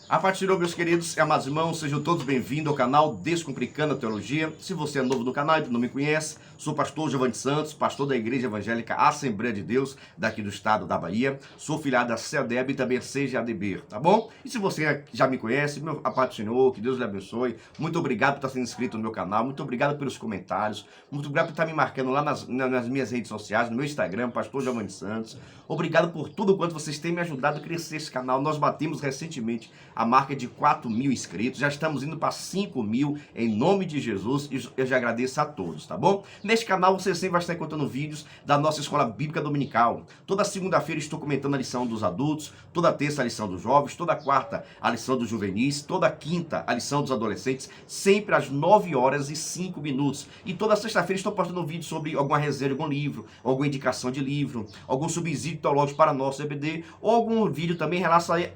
A paz do Senhor, meus queridos e amados irmãos, sejam todos bem-vindos ao canal Descomplicando a Teologia. Se você é novo no canal e não me conhece, sou pastor Giovanni Santos, pastor da Igreja Evangélica Assembleia de Deus, daqui do estado da Bahia. Sou filiado da CEDEB e também CGADB, tá bom? E se você já me conhece, a paz do Senhor, que Deus lhe abençoe. Muito obrigado por estar sendo inscrito no meu canal, muito obrigado pelos comentários, muito obrigado por estar me marcando lá nas minhas redes sociais, no meu Instagram, pastor Giovanni Santos. Obrigado por tudo quanto vocês têm me ajudado a crescer esse canal. Nós batemos recentemente a marca de 4.000 inscritos, já estamos indo para 5.000 em nome de Jesus e eu já agradeço a todos, tá bom? Neste canal você sempre vai estar encontrando vídeos da nossa escola bíblica dominical. Toda segunda-feira estou comentando a lição dos adultos, toda terça a lição dos jovens, toda quarta a lição dos juvenis, toda quinta a lição dos adolescentes, sempre às 9h05. E toda sexta-feira estou postando um vídeo sobre alguma resenha de algum livro, alguma indicação de livro, algum subsídio teológico para nosso EBD, ou algum vídeo também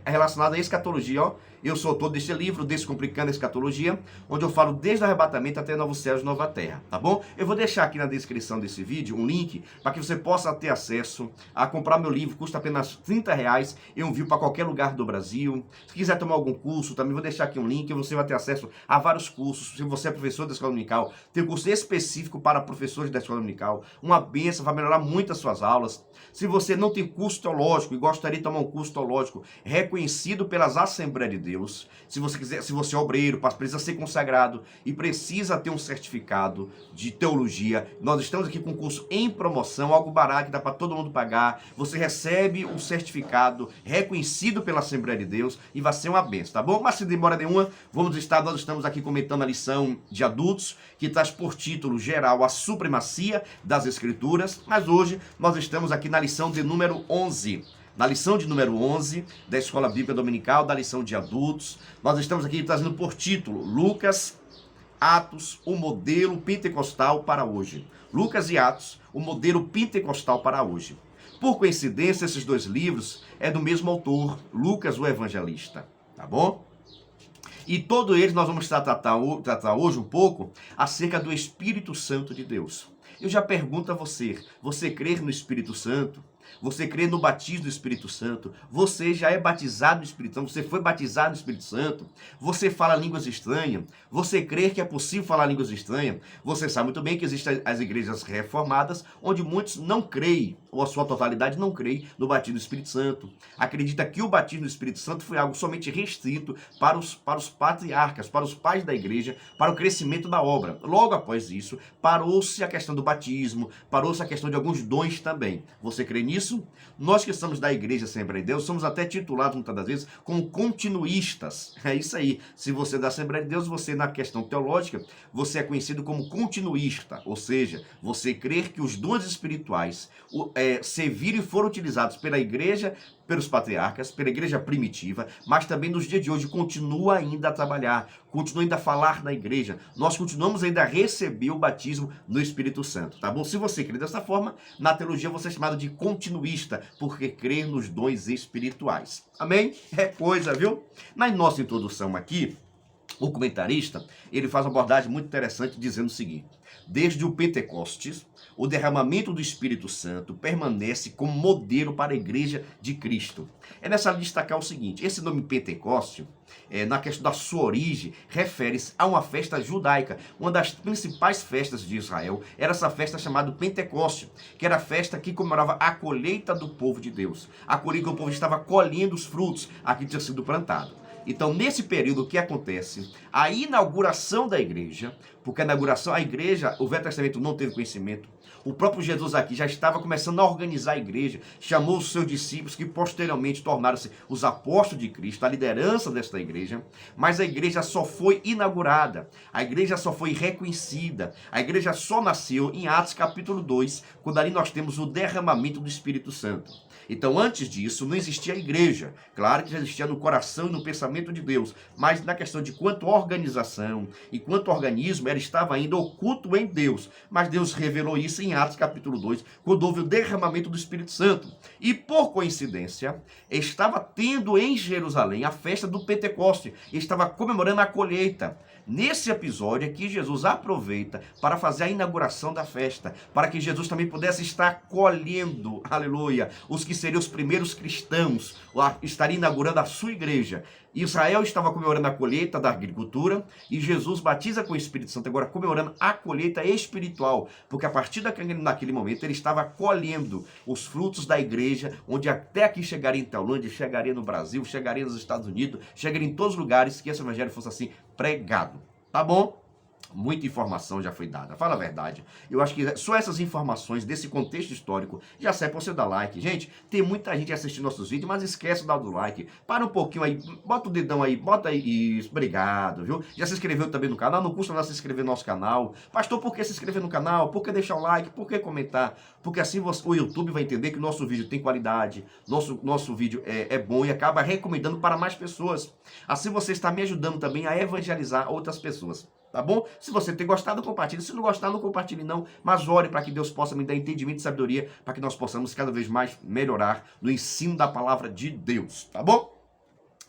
relacionado à escatologia, ó. Eu sou autor deste livro, Descomplicando a Escatologia, onde eu falo desde o arrebatamento até novos céus e nova terra, tá bom? Eu vou deixar aqui na descrição desse vídeo um link para que você possa ter acesso a comprar meu livro, custa apenas R$30, eu envio para qualquer lugar do Brasil. Se quiser tomar algum curso, também vou deixar aqui um link, você vai ter acesso a vários cursos. Se você é professor da escola dominical, tem um curso específico para professores da escola dominical, uma bênção, vai melhorar muito as suas aulas. Se você não tem curso teológico e gostaria de tomar um curso teológico reconhecido pelas Assembleias de Deus, se você é obreiro, precisa ser consagrado e precisa ter um certificado de teologia, nós estamos aqui com um curso em promoção, algo barato que dá para todo mundo pagar. Você recebe um certificado reconhecido pela Assembleia de Deus e vai ser uma bênção, tá bom? Mas sem demora nenhuma, nós estamos aqui comentando a lição de adultos, que traz por título geral a supremacia das Escrituras, mas hoje nós estamos aqui na lição de número 11. Na lição de número 11 da Escola Bíblica Dominical, da lição de adultos, nós estamos aqui trazendo por título Lucas, Atos, o modelo pentecostal para hoje. Lucas e Atos, o modelo pentecostal para hoje. Por coincidência, esses dois livros é do mesmo autor, Lucas o Evangelista, tá bom? E todos eles nós vamos tratar hoje um pouco acerca do Espírito Santo de Deus. Eu já pergunto a você crê no Espírito Santo? Você crê no batismo do Espírito Santo? Você já é batizado no Espírito Santo? Você foi batizado no Espírito Santo? Você fala línguas estranhas? Você crê que é possível falar línguas estranhas? Você sabe muito bem que existem as igrejas reformadas, onde muitos não creem, ou a sua totalidade não creem no batismo do Espírito Santo. Acredita que o batismo do Espírito Santo foi algo somente restrito para os patriarcas, para os pais da igreja, para o crescimento da obra. Logo após isso, parou-se a questão do batismo, parou-se a questão de alguns dons também. Você crê nisso? Nós que estamos da Igreja Assembleia de Deus, somos até titulados muitas das vezes como continuistas. É isso aí. Se você é da Assembleia de Deus, você na questão teológica, você é conhecido como continuista. Ou seja, você crê que os dons espirituais serviram e foram utilizados pela igreja, pelos patriarcas, pela igreja primitiva, mas também nos dias de hoje continua ainda a trabalhar, continua ainda a falar na igreja. Nós continuamos ainda a receber o batismo no Espírito Santo, tá bom? Se você crê dessa forma, na teologia você é chamado de continuista, porque crê nos dons espirituais. Amém? É coisa, viu? Na nossa introdução aqui, o comentarista, ele faz uma abordagem muito interessante dizendo o seguinte: desde o Pentecostes, o derramamento do Espírito Santo permanece como modelo para a igreja de Cristo. É necessário destacar o seguinte: esse nome Pentecoste, na questão da sua origem, refere-se a uma festa judaica. Uma das principais festas de Israel era essa festa chamada Pentecoste, que era a festa que comemorava a colheita do povo de Deus. A colheita que o povo estava colhendo os frutos aqui tinha sido plantado. Então, nesse período, o que acontece? A inauguração da igreja, porque a inauguração, a igreja, o Velho Testamento não teve conhecimento. O próprio Jesus aqui já estava começando a organizar a igreja, chamou os seus discípulos, que posteriormente tornaram-se os apóstolos de Cristo, a liderança desta igreja, mas a igreja só foi inaugurada, a igreja só foi reconhecida, a igreja só nasceu em Atos capítulo 2, quando ali nós temos o derramamento do Espírito Santo. Então, antes disso, não existia a igreja. Claro que já existia no coração e no pensamento de Deus, mas na questão de quanto organização e quanto organismo, ela estava ainda oculto em Deus. Mas Deus revelou isso em Atos capítulo 2, quando houve o derramamento do Espírito Santo. E por coincidência, estava tendo em Jerusalém a festa do Pentecoste, estava comemorando a colheita. Nesse episódio é que Jesus aproveita para fazer a inauguração da festa, para que Jesus também pudesse estar colhendo, aleluia, os que seriam os primeiros cristãos, estaria inaugurando a sua igreja. Israel estava comemorando a colheita da agricultura e Jesus batiza com o Espírito Santo, agora comemorando a colheita espiritual, porque a partir daquele momento ele estava colhendo os frutos da igreja, onde até aqui chegaria em Tailândia, chegaria no Brasil, chegaria nos Estados Unidos, chegaria em todos os lugares que esse evangelho fosse assim pregado. Tá bom? Muita informação já foi dada, fala a verdade. Eu acho que só essas informações desse contexto histórico já serve para você dar like. Gente, tem muita gente assistindo nossos vídeos, mas esquece de dar o like. Para um pouquinho aí, bota o dedão aí, bota aí, isso, obrigado, viu? Já se inscreveu também no canal? Não custa nada se inscrever no nosso canal. Pastor, por que se inscrever no canal? Por que deixar o like? Por que comentar? Porque assim o YouTube vai entender que o nosso vídeo tem qualidade, nosso vídeo é bom e acaba recomendando para mais pessoas. Assim você está me ajudando também a evangelizar outras pessoas. Tá bom? Se você ter gostado, compartilhe. Se não gostar, não compartilhe não. Mas ore para que Deus possa me dar entendimento e sabedoria para que nós possamos cada vez mais melhorar no ensino da palavra de Deus. Tá bom?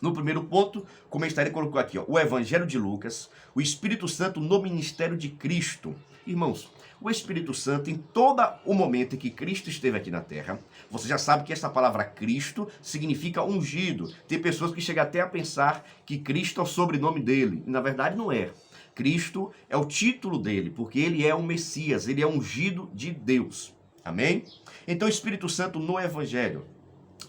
No primeiro ponto, como a Esther colocou aqui, ó, o Evangelho de Lucas, o Espírito Santo no ministério de Cristo. Irmãos, o Espírito Santo, em todo o momento em que Cristo esteve aqui na Terra, você já sabe que essa palavra Cristo significa ungido. Tem pessoas que chegam até a pensar que Cristo é o sobrenome dele. E na verdade não é. Cristo é o título dele, porque ele é o Messias, ele é ungido de Deus. Amém? Então, o Espírito Santo no Evangelho.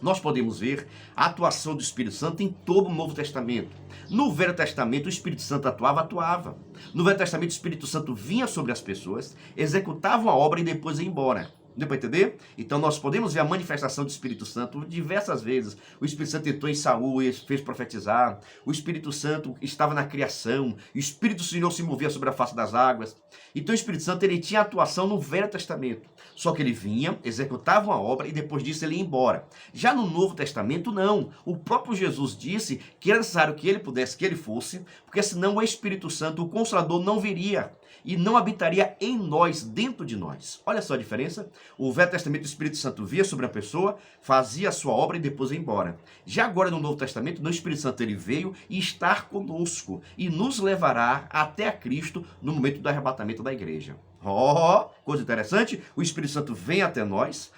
Nós podemos ver a atuação do Espírito Santo em todo o Novo Testamento. No Velho Testamento, o Espírito Santo atuava. No Velho Testamento, o Espírito Santo vinha sobre as pessoas, executava uma obra e depois ia embora. Deu para entender? Então nós podemos ver a manifestação do Espírito Santo diversas vezes. O Espírito Santo entrou em Saul e fez profetizar. O Espírito Santo estava na criação. O Espírito do Senhor se movia sobre a face das águas. Então o Espírito Santo ele tinha atuação no Velho Testamento. Só que ele vinha, executava uma obra e depois disso ele ia embora. Já no Novo Testamento não. O próprio Jesus disse que era necessário que ele fosse, porque senão o Espírito Santo, o Consolador, não viria e não habitaria em nós, dentro de nós. Olha só a diferença. O Velho Testamento, o Espírito Santo via sobre a pessoa, fazia a sua obra e depois ia embora. Já agora no Novo Testamento, no Espírito Santo ele veio e está conosco e nos levará até a Cristo no momento do arrebatamento da igreja. Coisa interessante, o Espírito Santo vem até nós,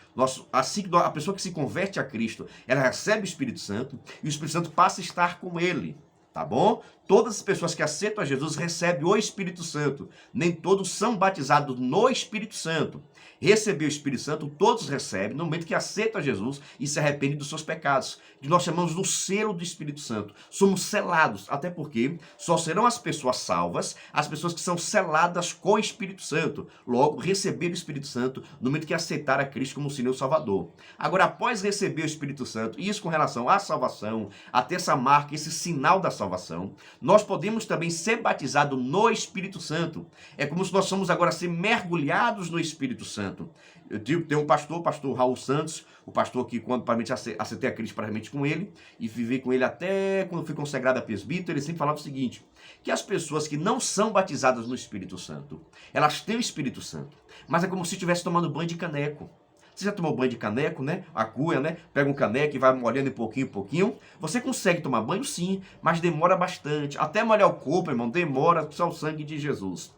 assim que a pessoa que se converte a Cristo, ela recebe o Espírito Santo e o Espírito Santo passa a estar com ele. Tá bom? Todas as pessoas que aceitam a Jesus recebem o Espírito Santo. Nem todos são batizados no Espírito Santo. Receber o Espírito Santo, todos recebem no momento que aceitam a Jesus e se arrependem dos seus pecados. Que nós chamamos do selo do Espírito Santo. Somos selados, até porque só serão as pessoas salvas, as pessoas que são seladas com o Espírito Santo. Logo, receber o Espírito Santo no momento que aceitar a Cristo como Senhor e Salvador. Agora, após receber o Espírito Santo, e isso com relação à salvação, até essa marca, esse sinal da salvação, nós podemos também ser batizados no Espírito Santo. É como se nós somos agora ser mergulhados no Espírito Santo. Eu tenho um pastor, pastor Raul Santos, o pastor que quando aceitei a Cristo praticamente com ele, e vivi com ele até quando fui consagrado a presbítero, ele sempre falava o seguinte, que as pessoas que não são batizadas no Espírito Santo, elas têm o Espírito Santo, mas é como se estivesse tomando banho de caneco. Você já tomou banho de caneco, né? A cuia, né? Pega um caneco e vai molhando em pouquinho em pouquinho. Você consegue tomar banho sim, mas demora bastante. Até molhar o corpo, irmão, demora, só o sangue de Jesus.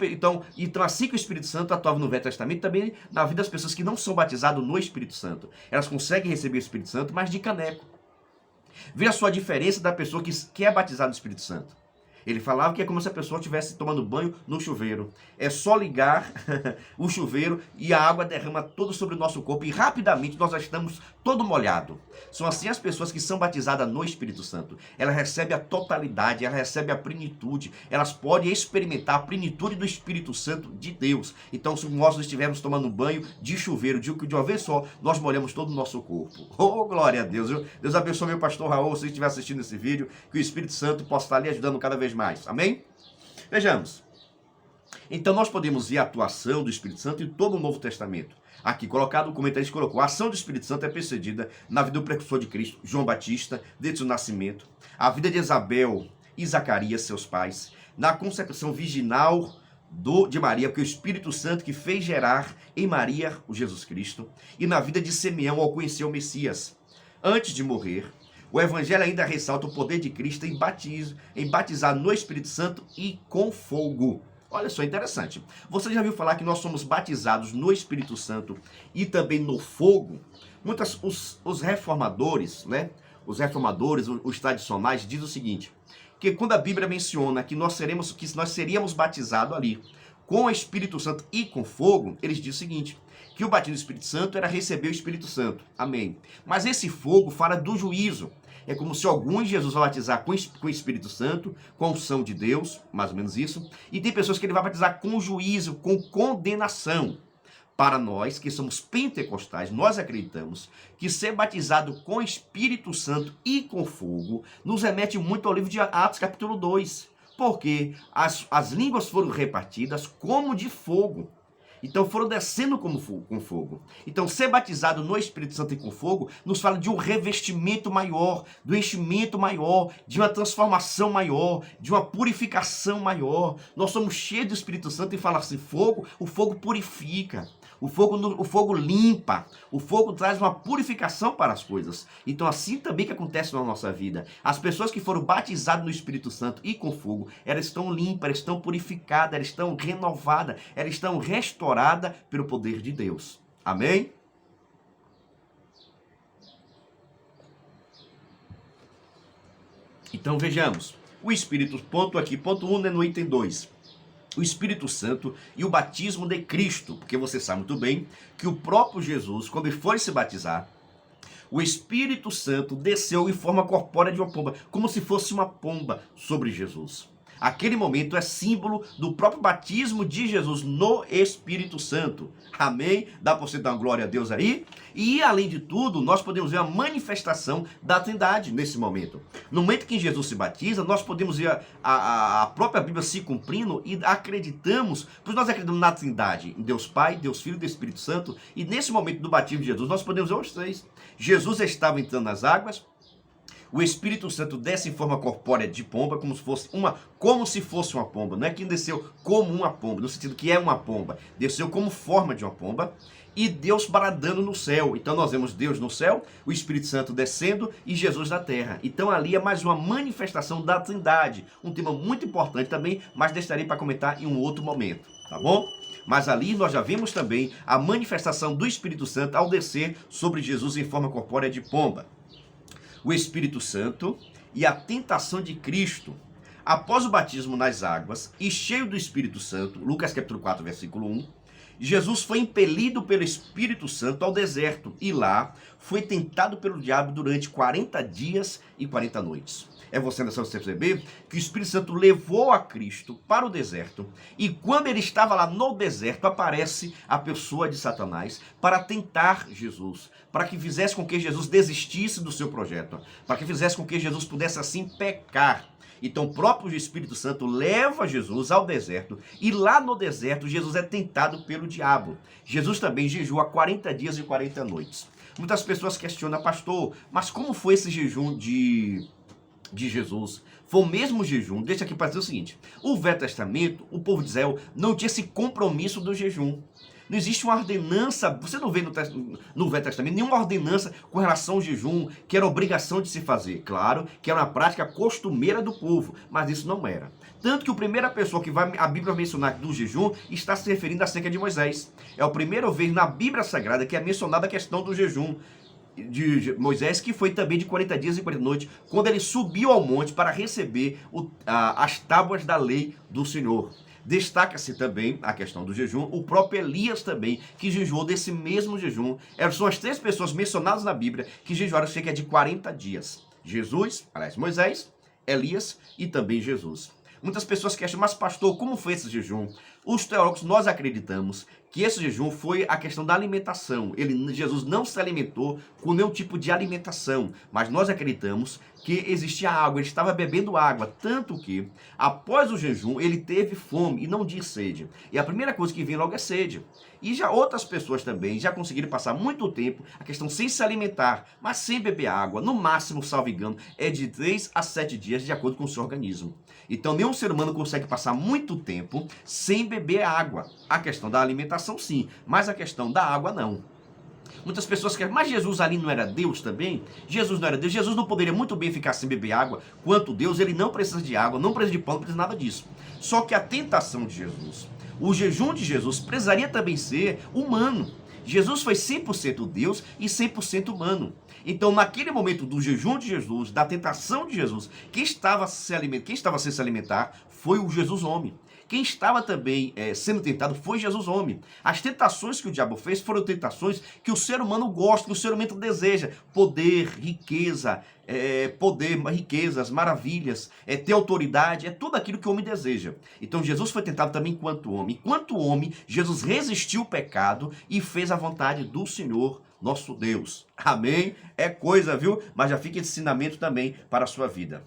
Então assim que o Espírito Santo atuava no Velho Testamento, também na vida das pessoas que não são batizadas no Espírito Santo. Elas conseguem receber o Espírito Santo, mas de caneco. Veja só a diferença da pessoa que é batizada no Espírito Santo. Ele falava que é como se a pessoa estivesse tomando banho no chuveiro. É só ligar o chuveiro e a água derrama todo sobre o nosso corpo e rapidamente nós já estamos todo molhado. São assim as pessoas que são batizadas no Espírito Santo. Elas recebem a totalidade, elas recebem a plenitude. Elas podem experimentar a plenitude do Espírito Santo de Deus. Então, se nós estivermos tomando banho de chuveiro, de uma vez só, nós molhamos todo o nosso corpo. Oh, glória a Deus. Deus abençoe meu pastor Raul, se estiver assistindo esse vídeo, que o Espírito Santo possa estar lhe ajudando cada vez mais. Amém? Vejamos. Então nós podemos ver a atuação do Espírito Santo em todo o Novo Testamento. Aqui colocado, o comentarista colocou, a ação do Espírito Santo é precedida na vida do precursor de Cristo, João Batista, desde o nascimento, a vida de Isabel e Zacarias, seus pais, na concepção virginal de Maria, porque o Espírito Santo que fez gerar em Maria o Jesus Cristo, e na vida de Simeão ao conhecer o Messias. Antes de morrer, o Evangelho ainda ressalta o poder de Cristo em batizar no Espírito Santo e com fogo. Olha só, interessante. Você já viu falar que nós somos batizados no Espírito Santo e também no fogo? Os reformadores, né? os reformadores, os tradicionais, diz o seguinte, que quando a Bíblia menciona que nós seríamos batizados ali com o Espírito Santo e com fogo, eles dizem o seguinte, que o batismo do Espírito Santo era receber o Espírito Santo. Amém. Mas esse fogo fala do juízo. É como se alguns Jesus vai batizar com o Espírito Santo, com a unção de Deus, mais ou menos isso. E tem pessoas que ele vai batizar com juízo, com condenação. Para nós, que somos pentecostais, nós acreditamos que ser batizado com o Espírito Santo e com fogo nos remete muito ao livro de Atos, capítulo 2. Porque as línguas foram repartidas como de fogo. Então foram descendo com fogo. Então ser batizado no Espírito Santo e com fogo nos fala de um revestimento maior, do enchimento maior, de uma transformação maior, de uma purificação maior. Nós somos cheios do Espírito Santo e fala assim, fogo, o fogo purifica. O fogo limpa, o fogo traz uma purificação para as coisas. Então assim também que acontece na nossa vida. As pessoas que foram batizadas no Espírito Santo e com fogo, elas estão limpas, elas estão purificadas, elas estão renovadas, elas estão restauradas pelo poder de Deus. Amém? Então vejamos, o Espírito, ponto 1 é no item 2. O Espírito Santo e o batismo de Cristo, porque você sabe muito bem que o próprio Jesus, quando ele foi se batizar, o Espírito Santo desceu em forma corpórea de uma pomba, como se fosse uma pomba sobre Jesus. Aquele momento é símbolo do próprio batismo de Jesus no Espírito Santo. Amém? Dá para você dar uma glória a Deus aí? E, além de tudo, nós podemos ver a manifestação da Trindade nesse momento. No momento que Jesus se batiza, nós podemos ver a própria Bíblia se cumprindo e acreditamos, pois nós acreditamos na Trindade, em Deus Pai, Deus Filho e Deus Espírito Santo. E nesse momento do batismo de Jesus, nós podemos ver os três. Jesus estava entrando nas águas, o Espírito Santo desce em forma corpórea de pomba, como se fosse uma pomba. Não é que desceu como uma pomba, no sentido que é uma pomba. Desceu como forma de uma pomba. E Deus bradando no céu. Então nós vemos Deus no céu, o Espírito Santo descendo e Jesus na terra. Então ali é mais uma manifestação da Trindade. Um tema muito importante também, mas deixarei para comentar em um outro momento. Tá bom? Mas ali nós já vimos também a manifestação do Espírito Santo ao descer sobre Jesus em forma corpórea de pomba. O Espírito Santo e a tentação de Cristo. Após o batismo nas águas e cheio do Espírito Santo, Lucas capítulo 4, versículo 1, Jesus foi impelido pelo Espírito Santo ao deserto e lá foi tentado pelo diabo durante 40 dias e 40 noites. É você nessa você perceber que o Espírito Santo levou a Cristo para o deserto e quando ele estava lá no deserto aparece a pessoa de Satanás para tentar Jesus, para que fizesse com que Jesus desistisse do seu projeto, para que fizesse com que Jesus pudesse assim pecar. Então o próprio Espírito Santo leva Jesus ao deserto e lá no deserto Jesus é tentado pelo diabo. Jesus também jejua 40 dias e 40 noites. Muitas pessoas questionam, pastor, mas como foi esse jejum de Jesus? Foi o mesmo jejum. Deixa aqui para dizer o seguinte, o Velho Testamento, o povo de Israel não tinha esse compromisso do jejum. Não existe uma ordenança, você não vê no Velho Testamento nenhuma ordenança com relação ao jejum, que era obrigação de se fazer. Claro que era uma prática costumeira do povo, mas isso não era. Tanto que a primeira pessoa que a Bíblia mencionar do jejum está se referindo acerca de Moisés. É a primeira vez na Bíblia Sagrada que é mencionada a questão do jejum de Moisés, que foi também de 40 dias e 40 noites, quando ele subiu ao monte para receber as tábuas da lei do Senhor. Destaca-se também a questão do jejum, o próprio Elias também, que jejuou desse mesmo jejum. São as três pessoas mencionadas na Bíblia que jejuaram cerca de 40 dias. Moisés, Elias e também Jesus. Muitas pessoas questionam, mas pastor, como foi esse jejum? Os teólogos, nós acreditamos que esse jejum foi a questão da alimentação. Jesus não se alimentou com nenhum tipo de alimentação, mas nós acreditamos que existia água, ele estava bebendo água, tanto que após o jejum ele teve fome e não disse sede. E a primeira coisa que vem logo é sede. E já outras pessoas também já conseguiram passar muito tempo a questão sem se alimentar, mas sem beber água, no máximo, salvo engano, é de 3 a 7 dias de acordo com o seu organismo. Então nenhum ser humano consegue passar muito tempo sem beber água. A questão da alimentação sim, mas a questão da água não. Muitas pessoas querem, mas Jesus ali não era Deus também? Jesus não era Deus, Jesus não poderia muito bem ficar sem beber água, quanto Deus, ele não precisa de água, não precisa de pão, não precisa nada disso. Só que a tentação de Jesus, o jejum de Jesus precisaria também ser humano. Jesus foi 100% Deus e 100% humano. Então, naquele momento do jejum de Jesus, da tentação de Jesus, quem estava sem se alimentar foi o Jesus homem. Quem estava também sendo tentado foi Jesus homem. As tentações que o diabo fez foram tentações que o ser humano gosta, que o ser humano deseja. Poder, riqueza, riquezas, maravilhas, ter autoridade, é tudo aquilo que o homem deseja. Então Jesus foi tentado também enquanto homem. Enquanto homem, Jesus resistiu o pecado e fez a vontade do Senhor, nosso Deus. Amém? É coisa, viu? Mas já fica ensinamento também para a sua vida.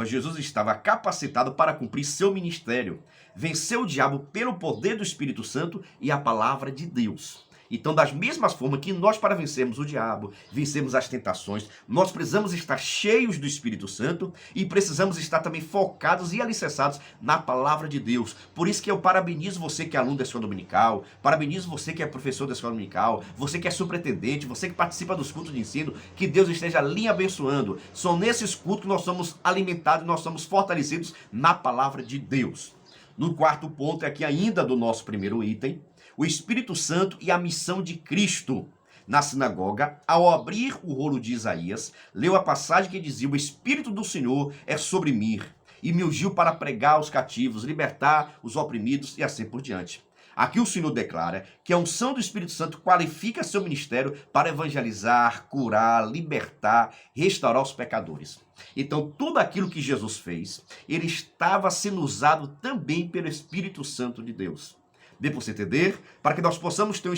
Jesus estava capacitado para cumprir seu ministério. Venceu o diabo pelo poder do Espírito Santo e a palavra de Deus. Então, das mesmas formas que nós, para vencermos o diabo, vencermos as tentações, nós precisamos estar cheios do Espírito Santo e precisamos estar também focados e alicerçados na palavra de Deus. Por isso que eu parabenizo você que é aluno da escola dominical, parabenizo você que é professor da escola dominical, você que é superintendente, você que participa dos cultos de ensino, que Deus esteja lhe abençoando. São nesses cultos que nós somos alimentados, nós somos fortalecidos na palavra de Deus. No quarto ponto, aqui ainda do nosso primeiro item, o Espírito Santo e a missão de Cristo. Na sinagoga, ao abrir o rolo de Isaías, leu a passagem que dizia: o Espírito do Senhor é sobre mim, e me ungiu para pregar aos cativos, libertar os oprimidos e assim por diante. Aqui o Senhor declara que a unção do Espírito Santo qualifica seu ministério para evangelizar, curar, libertar, restaurar os pecadores. Então, tudo aquilo que Jesus fez, ele estava sendo usado também pelo Espírito Santo de Deus. Dê para você entender? Para que nós possamos ter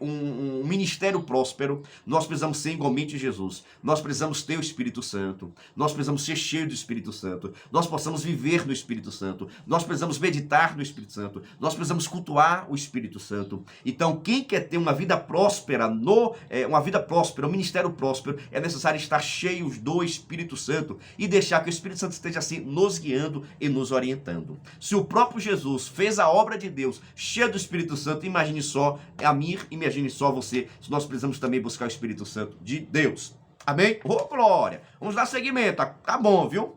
um ministério próspero, nós precisamos ser igualmente Jesus. Nós precisamos ter o Espírito Santo. Nós precisamos ser cheios do Espírito Santo. Nós possamos viver no Espírito Santo. Nós precisamos meditar no Espírito Santo. Nós precisamos cultuar o Espírito Santo. Então, quem quer ter uma vida próspera, um ministério próspero, é necessário estar cheios do Espírito Santo e deixar que o Espírito Santo esteja assim nos guiando e nos orientando. Se o próprio Jesus fez a obra de Deus cheio do Espírito Santo, imagine só a mim, imagine só você, se nós precisamos também buscar o Espírito Santo de Deus. Amém? Oh, glória! Vamos dar seguimento, tá bom, viu?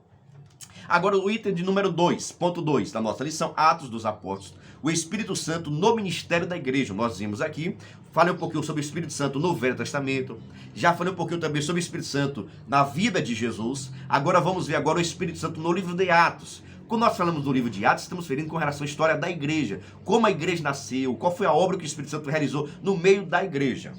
Agora o item de número 2, ponto 2 da nossa lição, Atos dos Apóstolos, o Espírito Santo no ministério da igreja. Nós vimos aqui, falei um pouquinho sobre o Espírito Santo no Velho Testamento, já falei um pouquinho também sobre o Espírito Santo na vida de Jesus. Agora vamos ver agora o Espírito Santo no livro de Atos. Quando nós falamos do livro de Atos, estamos falando com relação à história da igreja, como a igreja nasceu, qual foi a obra que o Espírito Santo realizou no meio da igreja.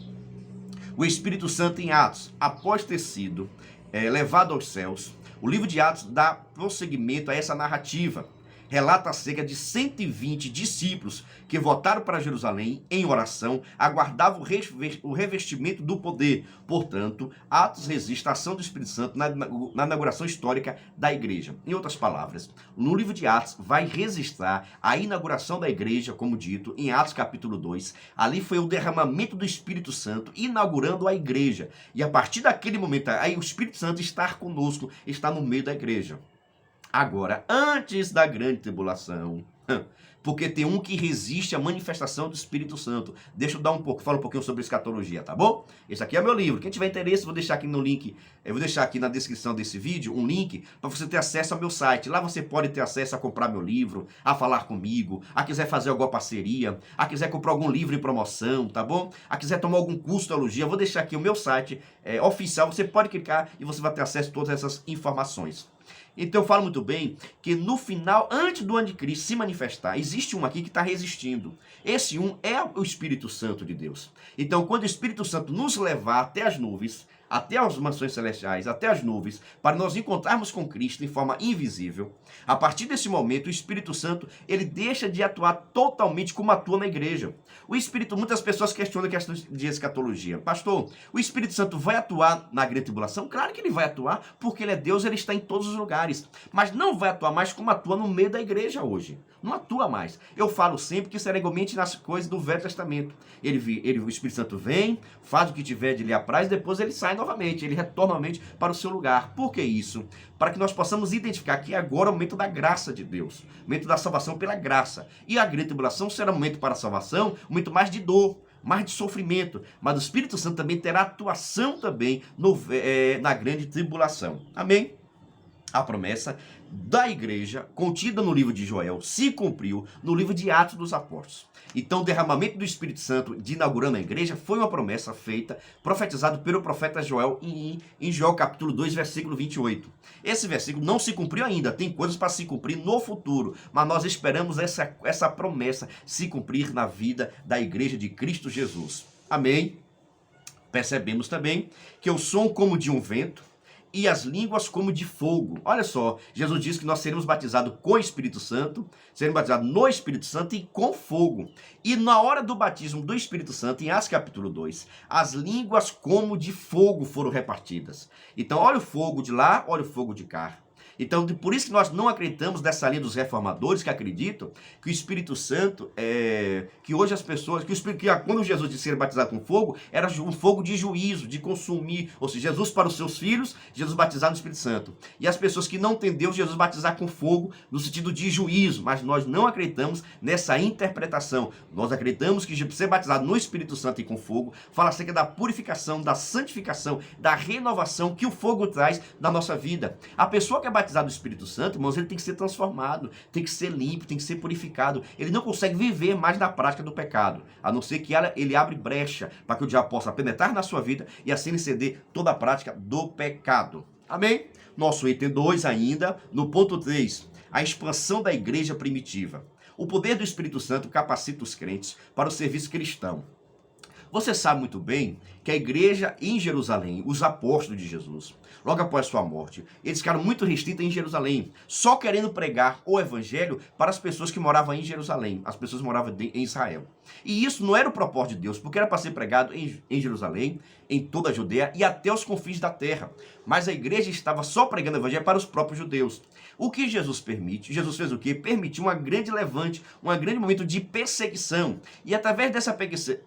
O Espírito Santo em Atos, após ter sido levado aos céus, o livro de Atos dá prosseguimento a essa narrativa. Relata acerca de 120 discípulos que voltaram para Jerusalém em oração, aguardavam o revestimento do poder. Portanto, Atos registra a ação do Espírito Santo na inauguração histórica da igreja. Em outras palavras, no livro de Atos vai registrar a inauguração da igreja, como dito, em Atos capítulo 2. Ali foi o derramamento do Espírito Santo, inaugurando a igreja. E a partir daquele momento, aí o Espírito Santo está conosco, está no meio da igreja. Agora, antes da grande tribulação, porque tem um que resiste à manifestação do Espírito Santo. Deixa eu falar um pouquinho sobre escatologia, tá bom? Esse aqui é meu livro. Quem tiver interesse, vou deixar aqui no link, eu vou deixar aqui na descrição desse vídeo um link para você ter acesso ao meu site. Lá você pode ter acesso a comprar meu livro, a falar comigo, a quiser fazer alguma parceria, a quiser comprar algum livro em promoção, tá bom? A quiser tomar algum curso de teologia, eu vou deixar aqui o meu site oficial. Você pode clicar e você vai ter acesso a todas essas informações. Então eu falo muito bem que no final, antes do anticristo se manifestar, existe um aqui que está resistindo. Esse um é o Espírito Santo de Deus. Então quando o Espírito Santo nos levar até as nuvens, até as mansões celestiais, até as nuvens, para nós encontrarmos com Cristo em forma invisível, a partir desse momento o Espírito Santo, ele deixa de atuar totalmente como atua na igreja. O Espírito, muitas pessoas questionam a questão de escatologia. Pastor, o Espírito Santo vai atuar na grande tribulação? Claro que ele vai atuar, porque ele é Deus, ele está em todos os lugares. Mas não vai atuar mais como atua no meio da igreja hoje. Não atua mais. Eu falo sempre que isso era igualmente nas coisas do Velho Testamento. O Espírito Santo vem, faz o que tiver de lhe apraz, depois ele sai novamente, ele retorna novamente para o seu lugar. Por que isso? Para que nós possamos identificar que agora é o momento da graça de Deus, o momento da salvação pela graça. E a grande tribulação será um momento para a salvação, um momento mais de dor, mais de sofrimento. Mas o Espírito Santo também terá atuação também na grande tribulação. Amém? a promessa da igreja contida no livro de Joel se cumpriu no livro de Atos dos Apóstolos. Então, o derramamento do Espírito Santo de inaugurando a igreja foi uma promessa feita, profetizado pelo profeta Joel em Joel capítulo 2, versículo 28. Esse versículo não se cumpriu ainda, tem coisas para se cumprir no futuro, mas nós esperamos essa promessa se cumprir na vida da igreja de Cristo Jesus. Amém? Percebemos também que o som como de um vento e as línguas como de fogo. Olha só, Jesus diz que nós seremos batizados com o Espírito Santo, seremos batizados no Espírito Santo e com fogo. E na hora do batismo do Espírito Santo, em Atos capítulo 2, as línguas como de fogo foram repartidas. Então, olha o fogo de lá, olha o fogo de cá. Então, por isso que nós não acreditamos nessa linha dos reformadores que acreditam que o Espírito Santo, que hoje as pessoas, quando Jesus disse ser batizado com fogo, era um fogo de juízo, de consumir, ou seja, Jesus para os seus filhos, Jesus batizado no Espírito Santo. E as pessoas que não têm Deus, Jesus batizar com fogo, no sentido de juízo, mas nós não acreditamos nessa interpretação. Nós acreditamos que ser batizado no Espírito Santo e com fogo, fala acerca da purificação, da santificação, da renovação que o fogo traz na nossa vida. A pessoa que é batizado no Espírito Santo, irmãos, ele tem que ser transformado, tem que ser limpo, tem que ser purificado. Ele não consegue viver mais na prática do pecado, a não ser que ele abre brecha para que o diabo possa penetrar na sua vida e assim lhe ceder toda a prática do pecado. Amém? Nosso item 2 ainda, no ponto 3, a expansão da igreja primitiva. O poder do Espírito Santo capacita os crentes para o serviço cristão. Você sabe muito bem que a igreja em Jerusalém, os apóstolos de Jesus, logo após sua morte, eles ficaram muito restritos em Jerusalém, só querendo pregar o evangelho para as pessoas que moravam em Jerusalém, as pessoas que moravam em Israel. E isso não era o propósito de Deus, porque era para ser pregado em Jerusalém, em toda a Judeia e até os confins da terra. Mas a igreja estava só pregando o evangelho para os próprios judeus. O que Jesus permite? Jesus fez o quê? Permitiu uma grande levante, um grande momento de perseguição. E através dessa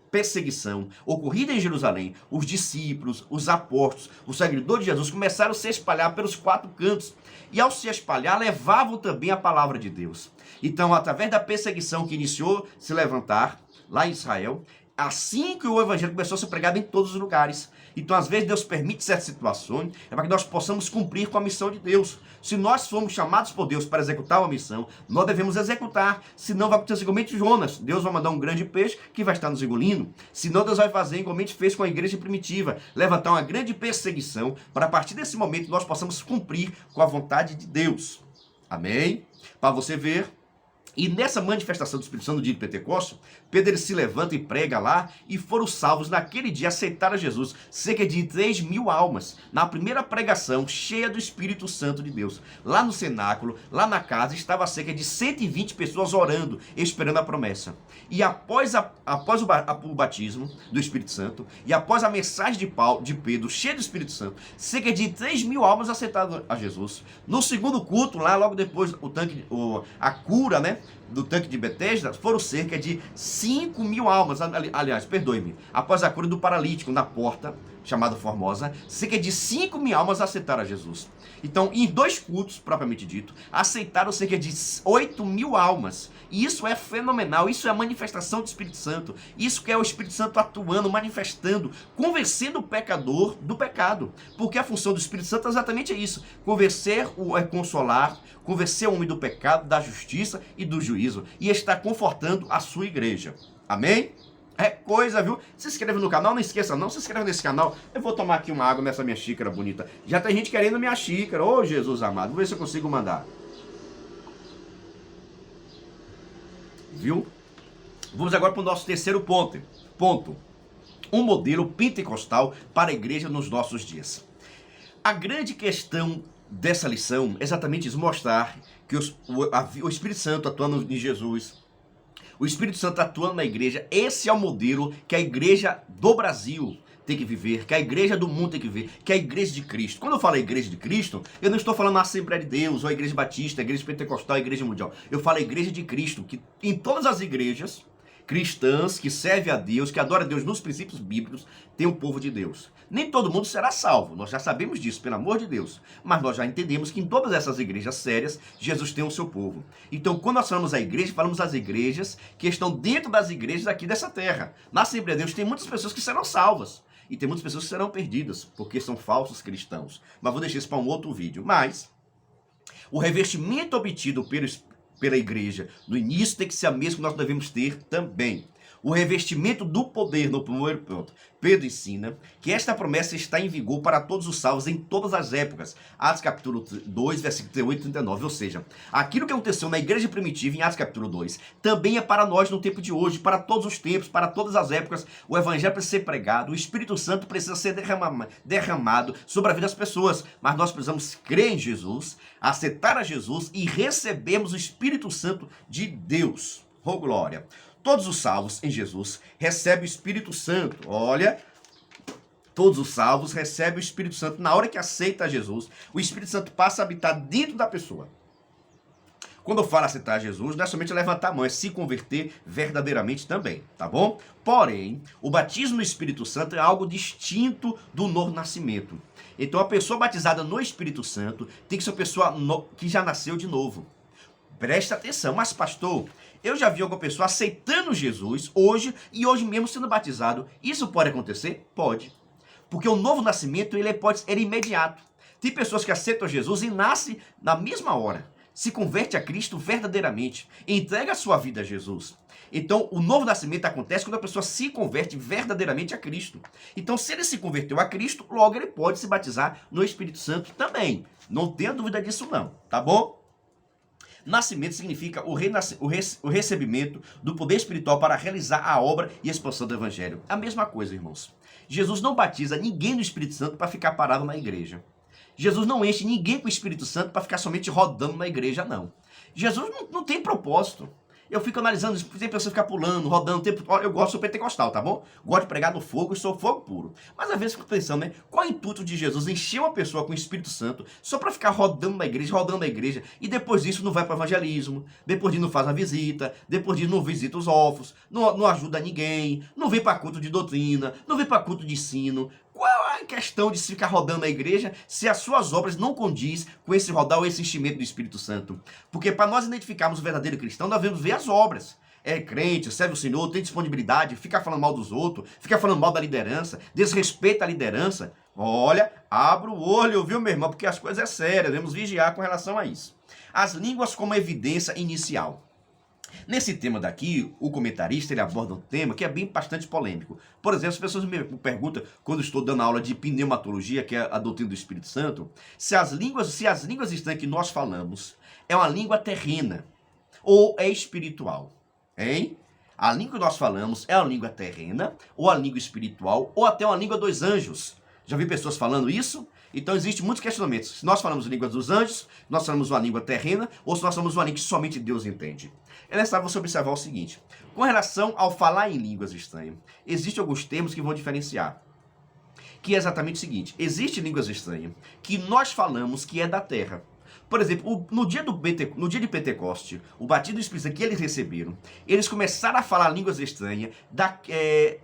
perseguição ocorrida em Jerusalém, os discípulos, os apóstolos, os seguidores de Jesus começaram a se espalhar pelos 4 cantos. E ao se espalhar, levavam também a palavra de Deus. Então, através da perseguição que iniciou a se levantar lá em Israel, assim que o evangelho começou a ser pregado em todos os lugares. Então, às vezes, Deus permite certas situações, para que nós possamos cumprir com a missão de Deus. Se nós formos chamados por Deus para executar uma missão, nós devemos executar. Senão vai acontecer igualmente Jonas. Deus vai mandar um grande peixe que vai estar nos engolindo. Senão Deus vai fazer igualmente fez com a igreja primitiva, levantar uma grande perseguição, para a partir desse momento nós possamos cumprir com a vontade de Deus. Amém? Para você ver. E nessa manifestação do Espírito Santo no dia de Pentecostes, Pedro se levanta e prega lá, e foram salvos naquele dia, aceitaram Jesus, cerca de 3.000 almas, na primeira pregação, cheia do Espírito Santo de Deus. Lá no cenáculo, lá na casa, estava cerca de 120 pessoas orando, esperando a promessa. E após o batismo do Espírito Santo, e após a mensagem de Pedro, cheia do Espírito Santo, cerca de 3.000 almas aceitaram a Jesus. No segundo culto, lá logo depois, a cura, né, do tanque de Betesda, foram cerca de 5.000 almas, aliás, perdoe-me, após a cura do paralítico na porta, chamada Formosa, cerca de 5.000 almas aceitaram a Jesus. Então, em 2 cultos, propriamente dito, aceitaram cerca de 8.000 almas. E isso é fenomenal, isso é a manifestação do Espírito Santo. Isso que é o Espírito Santo atuando, manifestando, convencendo o pecador do pecado. Porque a função do Espírito Santo é exatamente isso. Consolar, convencer o homem do pecado, da justiça e do juízo. E está confortando a sua igreja. Amém? É coisa, viu? Se inscreve no canal, não esqueça não, se inscreve nesse canal. Eu vou tomar aqui uma água nessa minha xícara bonita. Já tem gente querendo minha xícara. Ô, Jesus amado, vou ver se eu consigo mandar. Viu? Vamos agora para o nosso terceiro ponto. Um modelo pentecostal para a igreja nos nossos dias. A grande questão dessa lição é exatamente isso, mostrar que o Espírito Santo atuando em Jesus, o Espírito Santo atuando na igreja, esse é o modelo que a igreja do Brasil tem que viver, que a igreja do mundo tem que viver, que é a igreja de Cristo. Quando eu falo a igreja de Cristo, eu não estou falando a Assembleia de Deus, ou a igreja batista, a igreja pentecostal, a igreja mundial. Eu falo a igreja de Cristo, que em todas as igrejas cristãs que servem a Deus, que adoram a Deus nos princípios bíblicos, tem um povo de Deus. Nem todo mundo será salvo, nós já sabemos disso, pelo amor de Deus. Mas nós já entendemos que em todas essas igrejas sérias, Jesus tem o seu povo. Então, quando nós falamos a igreja, falamos as igrejas que estão dentro das igrejas aqui dessa terra. Na Assembleia de Deus tem muitas pessoas que serão salvas. E tem muitas pessoas que serão perdidas, porque são falsos cristãos. Mas vou deixar isso para um outro vídeo. Mas O revestimento obtido pela igreja no início tem que ser a mesma que nós devemos ter também. O revestimento do poder no primeiro ponto. Pedro ensina que esta promessa está em vigor para todos os salvos em todas as épocas. Atos capítulo 2, versículo 38 e 39. Ou seja, aquilo que aconteceu na igreja primitiva em Atos capítulo 2, também é para nós no tempo de hoje, para todos os tempos, para todas as épocas. O evangelho precisa ser pregado, o Espírito Santo precisa ser derramado sobre a vida das pessoas. Mas nós precisamos crer em Jesus, aceitar a Jesus e recebermos o Espírito Santo de Deus. Oh, glória! Todos os salvos em Jesus recebem o Espírito Santo. Olha, todos os salvos recebem o Espírito Santo. Na hora que aceita Jesus, o Espírito Santo passa a habitar dentro da pessoa. Quando eu falo aceitar Jesus, não é somente levantar a mão, é se converter verdadeiramente também, tá bom? Porém, o batismo no Espírito Santo é algo distinto do novo nascimento. Então, a pessoa batizada no Espírito Santo tem que ser uma pessoa que já nasceu de novo. Presta atenção, mas pastor, eu já vi alguma pessoa aceitando Jesus hoje e hoje mesmo sendo batizado. Isso pode acontecer? Pode. Porque o novo nascimento ele é imediato. Tem pessoas que aceitam Jesus e nascem na mesma hora. Se converte a Cristo verdadeiramente. Entrega a sua vida a Jesus. Então, o novo nascimento acontece quando a pessoa se converte verdadeiramente a Cristo. Então, se ele se converteu a Cristo, logo ele pode se batizar no Espírito Santo também. Não tenha dúvida disso não, tá bom? Nascimento significa o recebimento do poder espiritual para realizar a obra e a expansão do Evangelho. A mesma coisa, irmãos. Jesus não batiza ninguém no Espírito Santo para ficar parado na igreja. Jesus não enche ninguém com o Espírito Santo para ficar somente rodando na igreja, não. Jesus não tem propósito. Eu fico analisando isso, tem pessoas que ficam pulando, rodando, tempo. Eu gosto, sou pentecostal, tá bom? Gosto de pregar no fogo e sou fogo puro. Mas às vezes eu fico pensando, né? Qual é o intuito de Jesus encher uma pessoa com o Espírito Santo só para ficar rodando na igreja, e depois disso não vai para o evangelismo, depois disso não faz a visita, depois disso não visita os órfãos, não ajuda ninguém, não vem para culto de doutrina, não vem para culto de ensino. Qual é a questão de se ficar rodando na igreja se as suas obras não condiz com esse rodar ou esse enchimento do Espírito Santo? Porque para nós identificarmos o verdadeiro cristão, nós devemos ver as obras. É crente, serve o Senhor, tem disponibilidade, fica falando mal dos outros, fica falando mal da liderança, desrespeita a liderança. Olha, abra o olho, viu, meu irmão? Porque as coisas é séria, devemos vigiar com relação a isso. As línguas como evidência inicial. Nesse tema daqui, o comentarista ele aborda um tema que é bastante polêmico. Por exemplo, as pessoas me perguntam, quando eu estou dando aula de pneumatologia, que é a doutrina do Espírito Santo, se as línguas estranhas que nós falamos é uma língua terrena ou é espiritual. Hein? A língua que nós falamos é uma língua terrena ou a língua espiritual ou até uma língua dos anjos. Já vi pessoas falando isso? Então existem muitos questionamentos. Se nós falamos língua dos anjos, nós falamos uma língua terrena, ou se nós falamos uma língua que somente Deus entende. É necessário você observar o seguinte. Com relação ao falar em línguas estranhas, existem alguns termos que vão diferenciar. Que é exatamente o seguinte. Existem línguas estranhas que nós falamos que é da terra. Por exemplo, no dia de Pentecoste, o batismo do Espírito Santo que eles receberam, eles começaram a falar línguas estranhas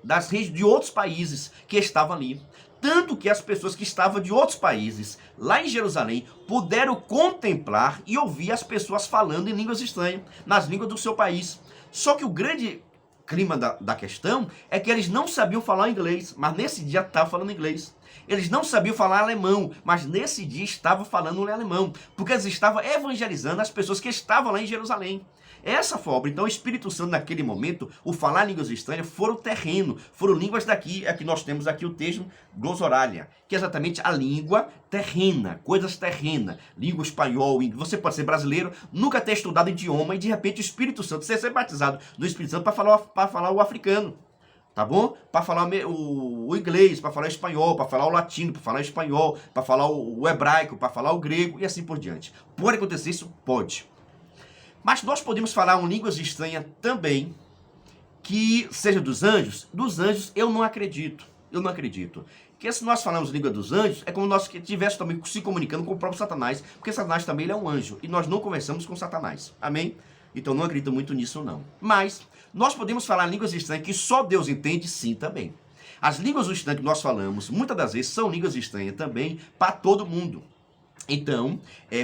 das regiões de outros países que estavam ali. Tanto que as pessoas que estavam de outros países, lá em Jerusalém, puderam contemplar e ouvir as pessoas falando em línguas estranhas, nas línguas do seu país. Só que o grande clima da questão é que eles não sabiam falar inglês, mas nesse dia estavam falando inglês. Eles não sabiam falar alemão, mas nesse dia estavam falando alemão, porque eles estavam evangelizando as pessoas que estavam lá em Jerusalém. Essa foi a obra. Então o Espírito Santo naquele momento, o falar línguas estranhas, foram terreno, foram línguas daqui, é que nós temos aqui o texto glossorália, que é exatamente a língua terrena, coisas terrenas, língua espanhol, você pode ser brasileiro, nunca ter estudado idioma e de repente o Espírito Santo, você ser batizado no Espírito Santo para falar o africano. Tá bom? Para falar o inglês, para falar o espanhol, para falar o latino, para falar o espanhol, para falar o hebraico, para falar o grego e assim por diante. Pode acontecer isso? Pode. Mas nós podemos falar em línguas estranhas também, que seja dos anjos. Dos anjos eu não acredito. Eu não acredito. Porque se nós falamos língua dos anjos, é como nós que estivéssemos também se comunicando com o próprio Satanás, porque Satanás também ele é um anjo, e nós não conversamos com Satanás. Amém? Então não acredito muito nisso não. Mas nós podemos falar línguas estranhas que só Deus entende, sim, também. As línguas estranhas que nós falamos, muitas das vezes, são línguas estranhas também para todo mundo. Então,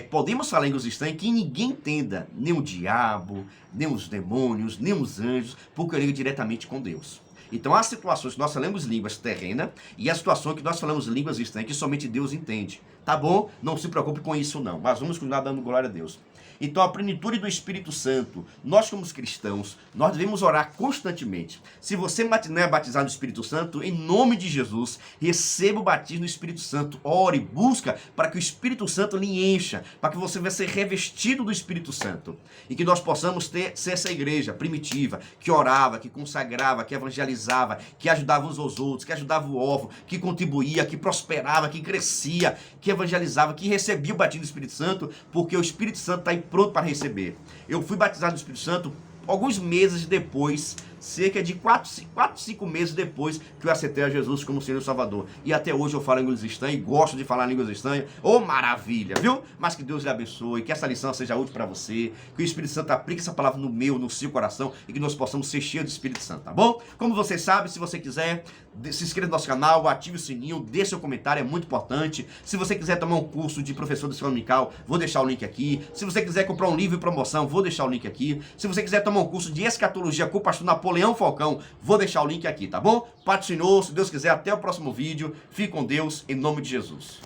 podemos falar línguas estranhas que ninguém entenda, nem o diabo, nem os demônios, nem os anjos, porque eu ligo diretamente com Deus. Então, há situações que nós falamos línguas terrenas e há situações que nós falamos línguas estranhas que somente Deus entende. tá bom? Não se preocupe com isso não, mas vamos continuar dando glória a Deus. Então, a plenitude do Espírito Santo, nós como cristãos, nós devemos orar constantemente. Se você não é batizado no Espírito Santo, em nome de Jesus, receba o batismo no Espírito Santo. Ore, busca para que o Espírito Santo lhe encha, para que você venha ser revestido do Espírito Santo. E que nós possamos ser essa igreja primitiva, que orava, que consagrava, que evangelizava, que ajudava uns aos outros, que ajudava o órfão, que contribuía, que prosperava, que crescia, que evangelizava, que recebia o batismo do Espírito Santo, porque o Espírito Santo está aí pronto para receber. Eu fui batizado no Espírito Santo alguns meses depois, cerca de 4, 5 meses depois que eu aceitei a Jesus como Senhor e Salvador. E até hoje eu falo em línguas estranhas e gosto de falar em línguas estranhas. Oh, maravilha, viu? Mas que Deus lhe abençoe, que essa lição seja útil para você, que o Espírito Santo aplique essa palavra no seu coração e que nós possamos ser cheios do Espírito Santo, tá bom? Como você sabe, se você quiser, se inscreva no nosso canal, ative o sininho, dê seu comentário, é muito importante. Se você quiser tomar um curso de professor de escola dominical, vou deixar o link aqui. Se você quiser comprar um livro em promoção, vou deixar o link aqui. Se você quiser tomar um curso de escatologia com o pastor Napoleão Falcão, vou deixar o link aqui, tá bom? Patrocinou, se Deus quiser, até o próximo vídeo. Fique com Deus, em nome de Jesus.